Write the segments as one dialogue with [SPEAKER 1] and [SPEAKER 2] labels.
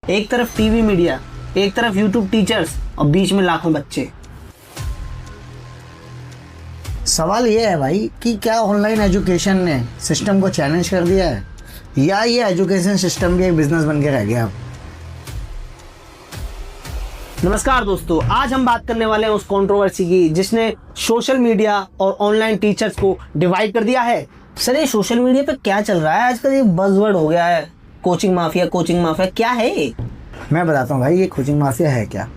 [SPEAKER 1] एक तरफ TV media, एक तरफ यूट्यूब टीचर्स और बीच में लाखों बच्चे।
[SPEAKER 2] सवाल ये है भाई कि क्या ऑनलाइन एजुकेशन ने सिस्टम को चैलेंज कर दिया है या ये एजुकेशन सिस्टम भी एक बिजनेस बन के रह गया अब।
[SPEAKER 1] नमस्कार दोस्तों, आज हम बात करने वाले हैं उस कंट्रोवर्सी की जिसने सोशल मीडिया और ऑनलाइन टीचर्स को डिवाइड कर दिया है। सर, ये सोशल मीडिया पे क्या चल रहा है आजकल? ये बज़वर्ड हो गया है, कोचिंग माफिया। क्या है ये?
[SPEAKER 2] मैं बताता हूँ भाई, ये कोचिंग माफिया है क्या।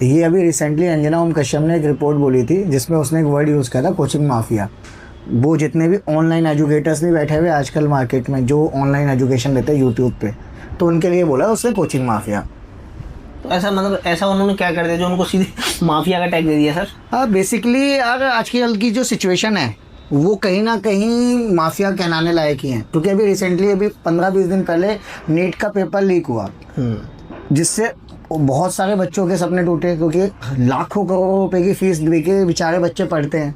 [SPEAKER 2] ये अभी रिसेंटली अंजना ओम कश्यप ने एक रिपोर्ट बोली थी जिसमें उसने एक वर्ड यूज़ किया था, कोचिंग माफिया। वो जितने भी ऑनलाइन एजुकेटर्स भी बैठे हुए आजकल मार्केट में जो ऑनलाइन एजुकेशन देते हैं यूट्यूब पे, तो उनके लिए बोला उसने कोचिंग माफिया।
[SPEAKER 1] तो ऐसा उन्होंने क्या कर दिया जो उनको सीधे माफिया का टैग दे दिया? सर
[SPEAKER 2] बेसिकली अगर आजकल की जो सिचुएशन है वो कहीं ना कहीं माफिया कहलाने लायक ही है, क्योंकि अभी 15-20 दिन पहले नीट का पेपर लीक हुआ जिससे बहुत सारे बच्चों के सपने टूटे, क्योंकि लाखों करोड़ों रुपए की फीस दे के बेचारे बच्चे पढ़ते हैं,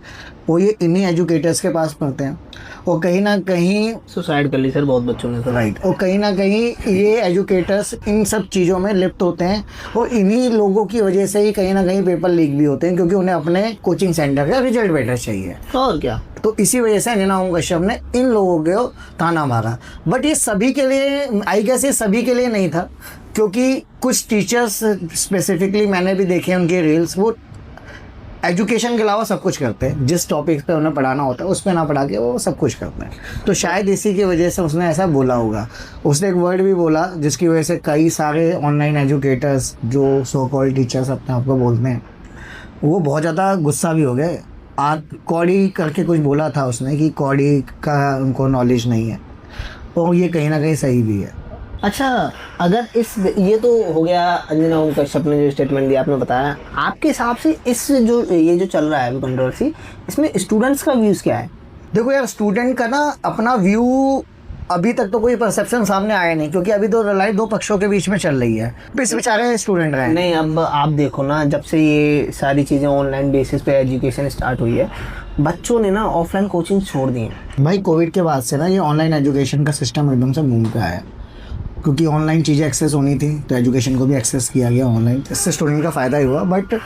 [SPEAKER 2] वो ये इन्हीं एजुकेटर्स के पास पढ़ते हैं और कहीं ना कहीं
[SPEAKER 1] सुसाइड कर ली सर बहुत बच्चों ने।
[SPEAKER 2] राइट। और कहीं ना कहीं ये एजुकेटर्स इन सब चीज़ों में लिप्त होते हैं और इन्हीं लोगों की वजह से ही कहीं ना कहीं पेपर लीक भी होते हैं, क्योंकि उन्हें अपने कोचिंग सेंटर का रिजल्ट बेटर चाहिए।
[SPEAKER 1] और क्या,
[SPEAKER 2] तो इसी वजह से अंजना ओम कश्यप ने इन लोगों को ताना मारा। बट ये सभी के लिए, आई गेस ये सभी के लिए नहीं था, क्योंकि कुछ टीचर्स स्पेसिफिकली मैंने भी देखे उनके रील्स, वो एजुकेशन के अलावा सब कुछ करते हैं। जिस टॉपिक पे उन्हें पढ़ाना होता है उस पर ना पढ़ा के वो सब कुछ करते हैं। तो शायद इसी की वजह से उसने ऐसा बोला होगा। उसने एक वर्ड भी बोला जिसकी वजह से कई सारे ऑनलाइन एजुकेटर्स जो सो कॉल्ड टीचर्स अपने आप को बोलते हैं वो बहुत ज़्यादा गुस्सा भी हो गए। कौड़ी करके कुछ बोला था उसने कि कौड़ी का उनको नॉलेज नहीं है, और ये कहीं ना कहीं सही भी है।
[SPEAKER 1] अच्छा, अगर ये तो हो गया अंजना ओम कश्यप ने जो स्टेटमेंट दिया, आपने बताया, आपके हिसाब से ये जो चल रहा है कंट्रोवर्सी, इसमें स्टूडेंट्स का व्यूज़ क्या है?
[SPEAKER 2] देखो यार, स्टूडेंट का ना अपना व्यू अभी तक तो कोई परसेप्शन सामने आया नहीं, क्योंकि अभी तो लड़ाई दो पक्षों के बीच में चल रही है। बेचारे स्टूडेंट रहे
[SPEAKER 1] नहीं, अब आप देखो ना, जब से ये सारी चीज़ें ऑनलाइन बेसिस पे एजुकेशन स्टार्ट हुई है, बच्चों ने ना ऑफलाइन कोचिंग छोड़ दी है।
[SPEAKER 2] भाई कोविड के बाद से ना ये ऑनलाइन एजुकेशन का सिस्टम एकदम से बूम पे आया, क्योंकि ऑनलाइन चीज़ें एक्सेस होनी थी तो एजुकेशन को भी एक्सेस किया गया ऑनलाइन। इससे स्टूडेंट का फ़ायदा ही हुआ। बट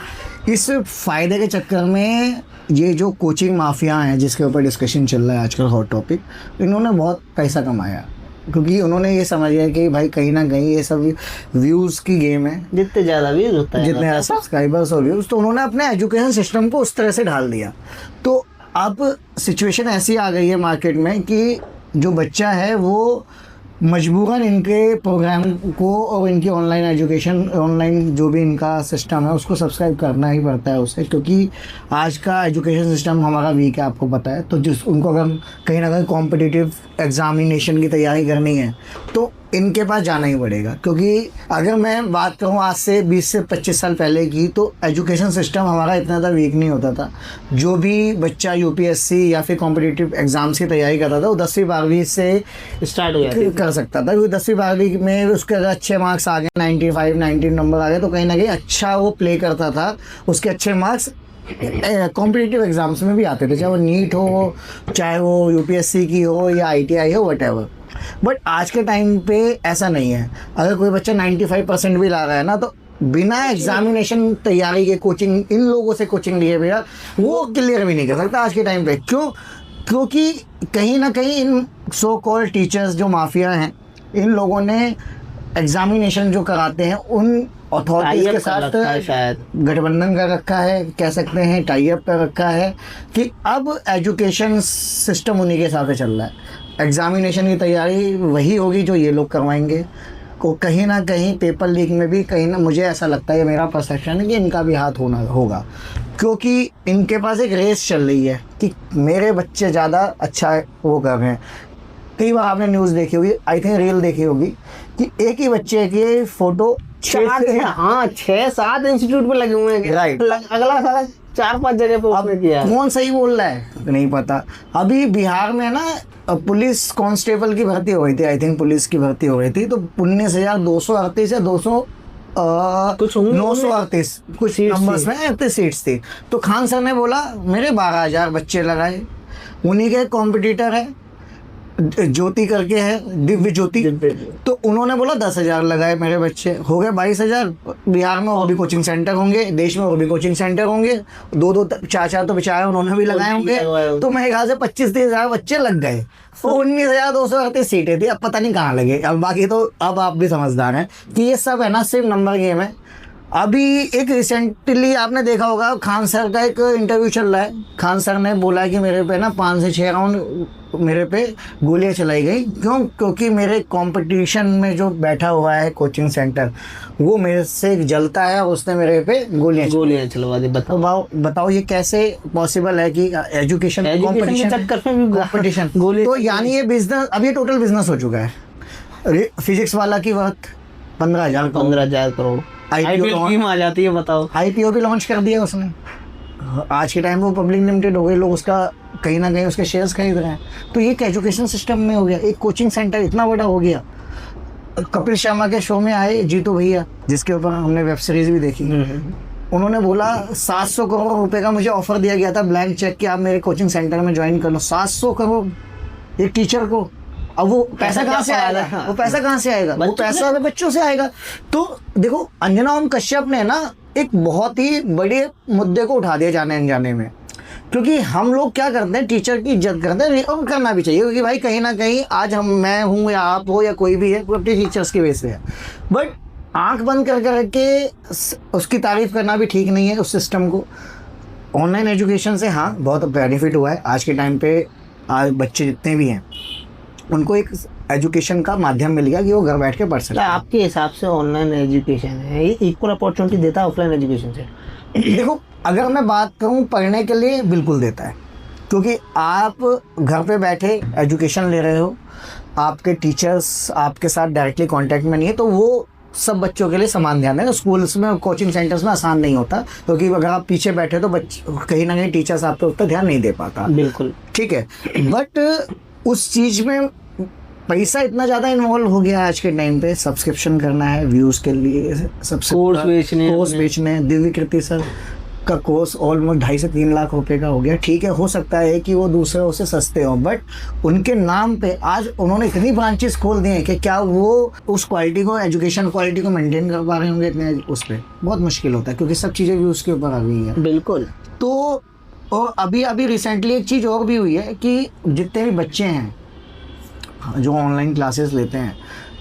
[SPEAKER 2] इस फ़ायदे के चक्कर में ये जो कोचिंग माफिया हैं जिसके ऊपर डिस्कशन चल रहा है आजकल, हॉट टॉपिक, इन्होंने बहुत पैसा कमाया, क्योंकि उन्होंने ये समझ लिया कि भाई कहीं ना कहीं ये सब व्यूज़ की गेम है।
[SPEAKER 1] जितने ज़्यादा व्यूज़ होता है,
[SPEAKER 2] जितने ज़्यादा सब्सक्राइबर्स और व्यूज़, तो उन्होंने अपने एजुकेशन सिस्टम को उस तरह से ढाल दिया। तो अब सिचुएशन ऐसी आ गई है मार्केट में कि जो बच्चा है वो मजबूरन इनके प्रोग्राम को और इनकी ऑनलाइन एजुकेशन, ऑनलाइन जो भी इनका सिस्टम है उसको सब्सक्राइब करना ही पड़ता है उसे, क्योंकि आज का एजुकेशन सिस्टम हमारा वीक है, आपको पता है। तो जिस उनको अगर कहीं ना कहीं कॉम्पिटिटिव एग्जामिनेशन की तैयारी करनी है तो इनके पास जाना ही पड़ेगा। क्योंकि अगर मैं बात करूँ आज से 20 से 25 साल पहले की, तो एजुकेशन सिस्टम हमारा इतना ज़्यादा वीक नहीं होता था। जो भी बच्चा यूपीएससी या फिर कॉम्पिटिटिव एग्ज़ाम्स की तैयारी करता था वो 10वीं 12वीं से
[SPEAKER 1] स्टार्ट हो जाती
[SPEAKER 2] कर सकता था, क्योंकि 10वीं 12वीं में उसके अगर अच्छे मार्क्स आ गए, 95 90 नंबर आ गए, तो कहीं ना कहीं अच्छा वो प्ले करता था। उसके अच्छे मार्क्स कॉम्पिटिटिव एग्ज़ाम्स में भी आते थे, चाहे वो नीट हो, चाहे वो यूपीएससी की हो या आईटीआई हो, व्हाटएवर। बट आज के टाइम पे ऐसा नहीं है। अगर कोई बच्चा 95% भी ला रहा है ना, तो बिना एग्जामिनेशन तैयारी के कोचिंग, इन लोगों से कोचिंग लिए भैया, वो क्लियर भी नहीं कर सकता आज के टाइम पे। क्यों? क्योंकि कहीं ना कहीं इन सो कॉल्ड टीचर्स जो माफिया हैं, इन लोगों ने एग्जामिनेशन जो कराते हैं उन अथॉरिटीज के साथ
[SPEAKER 1] शायद
[SPEAKER 2] गठबंधन कर रखा है, कह सकते हैं टाई अप कर रखा है, कि अब एजुकेशन सिस्टम उन्हीं के साथ चल रहा है। एग्जामिनेशन की तैयारी वही होगी जो ये लोग करवाएंगे। को कहीं ना कहीं पेपर लीक में भी कहीं ना, मुझे ऐसा लगता है, मेरा परसेप्शन है कि इनका भी हाथ होना होगा, क्योंकि इनके पास एक रेस चल रही है कि मेरे बच्चे ज़्यादा अच्छा वो कर रहे हैं। कई बार आपने न्यूज़ देखी होगी, आई थिंक रील देखी होगी, कि एक ही बच्चे की फ़ोटो
[SPEAKER 1] 6-7 इंस्टीट्यूट पे लगे हुए हैं।
[SPEAKER 2] राइट।
[SPEAKER 1] अगला साला 4-5 जगह पे उसने किया है।
[SPEAKER 2] कौन सही बोल रहा है नहीं पता। अभी बिहार में ना पुलिस कांस्टेबल की भर्ती हो गई थी, आई थिंक पुलिस की भर्ती हो गई थी, तो 19,238 या 200
[SPEAKER 1] कुछ
[SPEAKER 2] 938 कुछ नंबर्स में 38 सीट्स थी। तो खान सर ने बोला मेरे 12,000 बच्चे लगाए, उन्हीं के कॉम्पिटिटर है ज्योति करके है, दिव्य ज्योति। तो उन्होंने बोला 10,000 लगाए, मेरे बच्चे हो गए 22,000। बिहार में और भी कोचिंग सेंटर होंगे, देश में और भी कोचिंग सेंटर होंगे, 2-2 4-4 तो बेचारे उन्होंने भी लगाए होंगे। तो मेरे ख्याल से 25-30,000 बच्चे लग गए, तो 19,238 सीटें थी। अब पता नहीं कहाँ लगे। अब बाकी तो अब आप भी समझदार हैं कि ये सब है ना सिर्फ नंबर गेम है। अभी एक रिसेंटली आपने देखा होगा, खान सर का एक इंटरव्यू चल रहा है। खान सर ने बोला कि मेरे पे ना 5 से 6 राउंड मेरे पे गोलियां चलाई गई। क्यों? क्योंकि मेरे कंपटीशन में जो बैठा हुआ है कोचिंग सेंटर, वो मेरे से जलता है और उसने मेरे पे गोलियां
[SPEAKER 1] चलवा दी।
[SPEAKER 2] बताओ ये कैसे पॉसिबल है कि एजुकेशन कंपटीशन तो यानी ये बिजनेस, अब ये टोटल बिजनेस हो चुका है। फिजिक्स वाला की बात 15,000 करोड़
[SPEAKER 1] IPO आ जाती है, बताओ।
[SPEAKER 2] IPO भी लॉन्च कर दिया उसने। आज के टाइम वो पब्लिक लिमिटेड हो गई, लोग उसका कहीं ना कहीं उसके शेयर्स खरीद रहे हैं। तो ये एक एजुकेशन सिस्टम में हो गया, एक कोचिंग सेंटर इतना बड़ा हो गया। कपिल शर्मा के शो में आए जीतू भैया, जिसके ऊपर हमने वेब सीरीज भी देखी। उन्होंने बोला 700 करोड़ रुपए का मुझे ऑफर दिया गया था, ब्लैंक चेक, कि आप मेरे कोचिंग सेंटर में ज्वाइन कर लो। 700 करोड़ एक टीचर को। अब वो पैसा कहाँ से आएगा? वो पैसा कहाँ से आएगा? वो पैसा बच्चों से आएगा। तो देखो, अंजना ओम कश्यप ने ना एक बहुत ही बड़े मुद्दे को उठा दिया जाने अनजाने में। क्योंकि हम लोग क्या करते हैं, टीचर की इज्जत करते हैं, और करना भी चाहिए। क्योंकि भाई कहीं ना कहीं आज मैं हूँ या आप हो या कोई भी है, वो अपने टीचर्स की वजह से है। बट आंख बंद कर करके उसकी तारीफ करना भी ठीक नहीं है उस सिस्टम को। ऑनलाइन एजुकेशन से हाँ बहुत बेनिफिट हुआ है। आज के टाइम पे आज बच्चे जितने भी हैं उनको एक एजुकेशन का माध्यम मिल गया कि वो घर बैठ के पढ़ सकते हैं।
[SPEAKER 1] आपके हिसाब से ऑनलाइन एजुकेशन है ये इक्वल अपॉर्चुनिटी देता है ऑफलाइन एजुकेशन से?
[SPEAKER 2] देखो, अगर मैं बात करूं पढ़ने के लिए, बिल्कुल देता है। क्योंकि आप घर पे बैठे एजुकेशन ले रहे हो, आपके टीचर्स आपके साथ डायरेक्टली कांटेक्ट में नहीं है, तो वो सब बच्चों के लिए समान ध्यान है। स्कूल्स में, कोचिंग सेंटर्स में आसान नहीं होता, क्योंकि अगर आप पीछे बैठे तो कहीं ना कहीं टीचर्स आप पे उतना ध्यान नहीं दे पाता।
[SPEAKER 1] बिल्कुल ठीक है।
[SPEAKER 2] बट उस चीज़ में पैसा इतना ज़्यादा इन्वॉल्व हो गया आज के टाइम पे। सब्सक्रिप्शन करना है व्यूज़ के लिए, सबसे कोर्स बेचने। दिव्य कीर्ति सर का कोर्स ऑलमोस्ट 2.5 से 3 लाख रुपए का हो गया। ठीक है, हो सकता है कि वो दूसरों से सस्ते हों, बट उनके नाम पे आज उन्होंने इतनी ब्रांचेस खोल दी हैं कि क्या वो उस क्वालिटी को, एजुकेशन क्वालिटी को मेंटेन कर पा रहे होंगे? इतने उस पर बहुत मुश्किल होता है, क्योंकि सब चीज़ें व्यूज़ के ऊपर आ गई हैं।
[SPEAKER 1] बिल्कुल।
[SPEAKER 2] तो और अभी रिसेंटली एक चीज़ और भी हुई है कि जितने भी बच्चे हैं जो ऑनलाइन क्लासेस लेते हैं,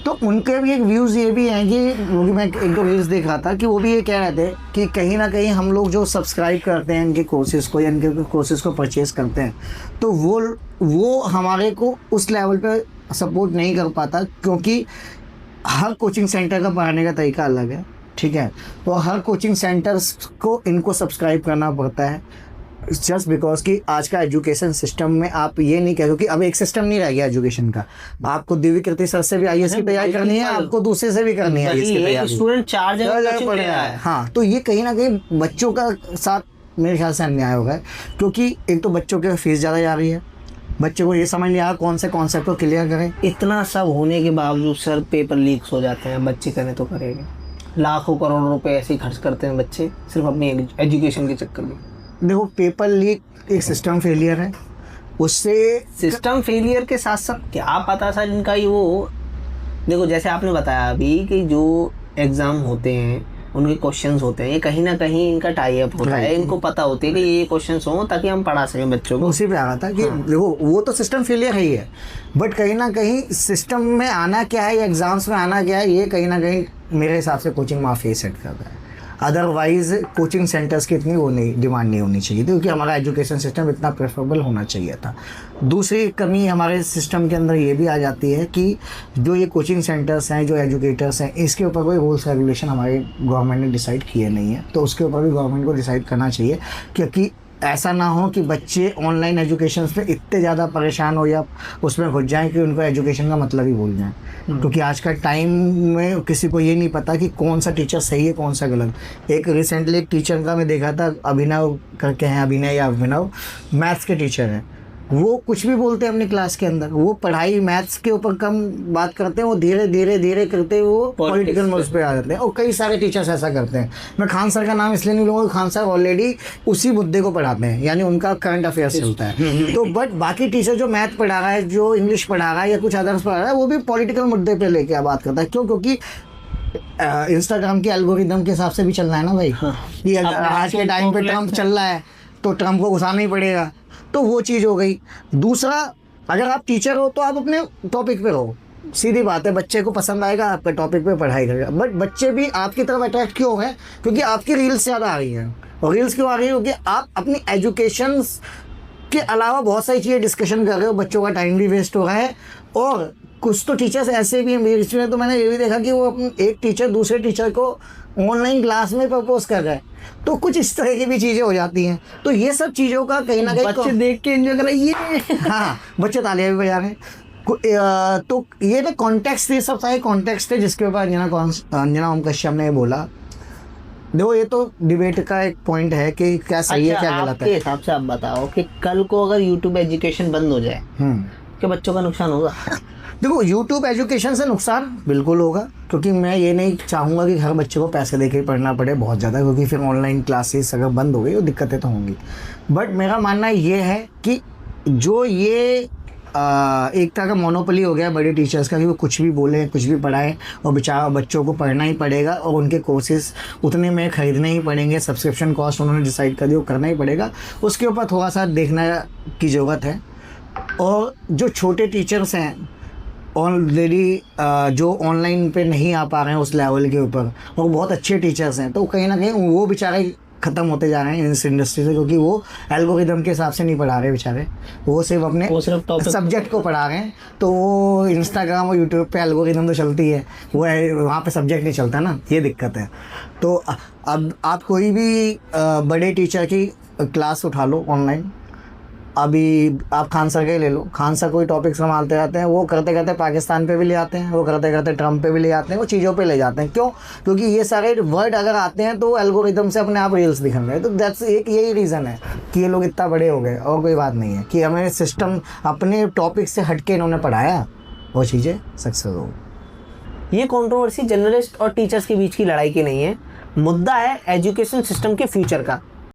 [SPEAKER 2] तो उनके भी एक व्यूज़ ये भी हैं कि, क्योंकि मैं 1-2 रील्स देख रहा था कि वो भी ये कह रहे थे कि कहीं ना कहीं हम लोग जो सब्सक्राइब करते हैं इनके कोर्सेज़ को या इनके कोर्सेज़ को परचेज़ करते हैं, तो वो हमारे को उस लेवल पे सपोर्ट नहीं कर पाता। क्योंकि हर कोचिंग सेंटर का पढ़ाने का तरीका अलग है, ठीक है। तो हर कोचिंग सेंटर्स को इनको सब्सक्राइब करना पड़ता है, जस्ट बिकॉज कि आज का एजुकेशन सिस्टम में आप ये नहीं कह, क्योंकि अब एक सिस्टम नहीं रह गया एजुकेशन का। आपको दिव्य कीर्ति सर से भी IAS की तैयारी करनी है, आपको दूसरे से भी करनी है IAS की तैयारी।
[SPEAKER 1] स्टूडेंट 4 जगह पढ़ रहा है।
[SPEAKER 2] हाँ, तो ये कहीं ना कहीं बच्चों का साथ मेरे ख्याल से अन्याय होगा। क्योंकि एक तो बच्चों की फीस ज़्यादा जा रही है, बच्चों को ये समझ नहीं आ रहा कौन से कॉन्सेप्ट को क्लियर करें।
[SPEAKER 1] इतना सब होने के बावजूद सर पेपर लीक्स हो जाते हैं। बच्चे करें तो करेंगे, लाखों करोड़ रुपए ऐसे ही खर्च करते हैं बच्चे सिर्फ अपनी एजुकेशन के चक्कर में।
[SPEAKER 2] देखो, पेपर लीक एक सिस्टम फेलियर है। उससे
[SPEAKER 1] सिस्टम फेलियर के साथ साथ क्या पता सर इनका ही वो, देखो जैसे आपने बताया अभी कि जो एग्ज़ाम होते हैं उनके क्वेश्चंस होते हैं, ये कहीं ना कहीं इनका टाई अप होता है। इनको पता होती है कि ये क्वेश्चंस हों ताकि हम पढ़ा सकें बच्चों को।
[SPEAKER 2] उसी पे आ रहा था कि देखो, वो तो सिस्टम फेलियर ही है, बट कहीं ना कहीं सिस्टम में आना क्या है या एग्ज़ाम्स में आना क्या है, ये कहीं ना कहीं मेरे हिसाब से कोचिंग माफिया सेट कर रहा है। अदरवाइज़ कोचिंग सेंटर्स की इतनी वो नहीं, डिमांड नहीं होनी चाहिए थी, क्योंकि हमारा एजुकेशन सिस्टम इतना प्रेफरेबल होना चाहिए था। दूसरी कमी हमारे सिस्टम के अंदर ये भी आ जाती है कि जो ये कोचिंग सेंटर्स हैं, जो एजुकेटर्स हैं, इसके ऊपर कोई रूल्स रेगुलेशन हमारे गवर्नमेंट ने डिसाइड किए नहीं है। तो उसके ऊपर भी गवर्नमेंट को डिसाइड करना चाहिए, क्योंकि ऐसा ना हो कि बच्चे ऑनलाइन एजुकेशन पे इतने ज़्यादा परेशान हो या उसमें घुस जाएं कि उनको एजुकेशन का मतलब ही भूल जाएं। क्योंकि आज का टाइम में किसी को ये नहीं पता कि कौन सा टीचर सही है कौन सा गलत। एक रिसेंटली एक टीचर का मैं देखा था, अभिनव करके हैं, अभिनव या अभिनव, मैथ्स के टीचर हैं। वो कुछ भी बोलते हैं अपनी क्लास के अंदर, वो पढ़ाई मैथ्स के ऊपर कम बात करते हैं, वो धीरे धीरे धीरे करते वो पॉलिटिकल मुद्दे पे आ जाते हैं। और कई सारे टीचर्स ऐसा करते हैं। मैं खान सर का नाम इसलिए नहीं लूँगा, खान सर ऑलरेडी उसी मुद्दे को पढ़ाते हैं, यानी उनका करंट अफेयर्स चलता है। तो बट बाकी टीचर जो मैथ पढ़ा रहा है, जो इंग्लिश पढ़ा रहा है या कुछ अदर्स पढ़ा रहा है, वो भी पॉलिटिकल मुद्दे पे लेके बात करता है। क्यों? क्योंकि इंस्टाग्राम के एल्गोरिदम के हिसाब से भी चलना है ना भाई। कि आज के टाइम पे ट्रम्प चल रहा है तो ट्रम्प को घुसाना ही पड़ेगा, तो वो चीज़ हो गई। दूसरा, अगर आप टीचर हो तो आप अपने टॉपिक पे रहो, सीधी बात है, बच्चे को पसंद आएगा, आपके टॉपिक पे पढ़ाई करेगा। बट बच्चे भी आपकी तरफ अट्रैक्ट क्यों हैं? क्योंकि आपकी रील्स ज़्यादा आ रही हैं। और रील्स क्यों आ रही है? क्योंकि आप अपनी एजुकेशन के अलावा बहुत सारी चीज़ें डिस्कशन कर रहे हो, बच्चों का टाइम भी वेस्ट हो रहा है। और कुछ तो टीचर्स ऐसे भी हैं, मेरे इसमें तो मैंने ये भी देखा कि वो एक टीचर दूसरे टीचर को ऑनलाइन क्लास में प्रपोज कर रहा है, तो कुछ इस तरह की भी चीज़ें हो जाती हैं। तो ये सब चीज़ों का कहीं ना कहीं
[SPEAKER 1] बच्चे देख के एंजॉय कर रहे हैं।
[SPEAKER 2] हाँ, बच्चे तालियां भी बजा रहे हैं। तो ये ना कॉन्टेक्स्ट, ये सब सारे कॉन्टेक्स्ट है जिसके ऊपर अंजना ओम कश्यप ने बोला। देखो, ये तो डिबेट का एक पॉइंट है कि क्या सही है क्या गलत
[SPEAKER 1] आपके
[SPEAKER 2] है।
[SPEAKER 1] हिसाब से आप बताओ कि कल को अगर यूट्यूब एजुकेशन बंद हो जाए क्या बच्चों का नुकसान होगा?
[SPEAKER 2] देखो, यूट्यूब एजुकेशन से नुकसान बिल्कुल होगा, क्योंकि मैं ये नहीं चाहूँगा कि हर बच्चे को पैसे दे के पढ़ना पड़े बहुत ज़्यादा, क्योंकि फिर ऑनलाइन क्लासेस अगर बंद हो गई तो दिक्कतें तो होंगी। बट मेरा मानना ये है कि जो ये एक तरह का मोनोपोली हो गया बड़े टीचर्स का, कि वो कुछ भी बोलें, कुछ भी पढ़ाएं, और बेचारा बच्चों को पढ़ना ही पड़ेगा, और उनके कोर्सेज उतने में ख़रीदने ही पड़ेंगे, सब्सक्रिप्शन कॉस्ट उन्होंने डिसाइड कर दिया, वो करना ही पड़ेगा। उसके ऊपर थोड़ा सा देखने की ज़रूरत है। और जो छोटे टीचर्स हैं ऑलरेडी, जो ऑनलाइन पे नहीं आ पा रहे हैं उस लेवल के ऊपर, और बहुत अच्छे टीचर्स हैं, तो कहीं ना कहीं वो बेचारे ख़त्म होते जा रहे हैं इस इंडस्ट्री से, क्योंकि वो एल्गोरिदम के हिसाब से नहीं पढ़ा रहे बेचारे, वो सिर्फ अपने सब्जेक्ट को पढ़ा रहे हैं। तो वो इंस्टाग्राम और यूट्यूब पे एल्गोरिदम तो चलती है, वो वहाँ पे सब्जेक्ट नहीं चलता ना, ये दिक्कत है। तो अब आप कोई भी बड़े टीचर की क्लास उठा लो ऑनलाइन, अभी आप खान सर के ले लो, खान सर कोई टॉपिक संभालते रहते हैं, वो करते करते पाकिस्तान पे भी ले आते हैं, वो करते करते ट्रम्प पे भी ले आते हैं, वो चीज़ों पे ले जाते हैं। क्यों? क्योंकि ये सारे वर्ड अगर आते हैं तो एल्गोरिदम से अपने आप रील्स दिखेंगे। तो दैट्स एक यही रीज़न है कि ये लोग इतना बड़े हो गए, और कोई बात नहीं है कि हमें सिस्टम अपने टॉपिक से हट के इन्होंने पढ़ाया, वो चीज़ें सक्सेस हो।
[SPEAKER 1] ये कंट्रोवर्सी जर्नलिस्ट और टीचर्स के बीच की लड़ाई की नहीं है, मुद्दा है एजुकेशन सिस्टम के फ्यूचर का।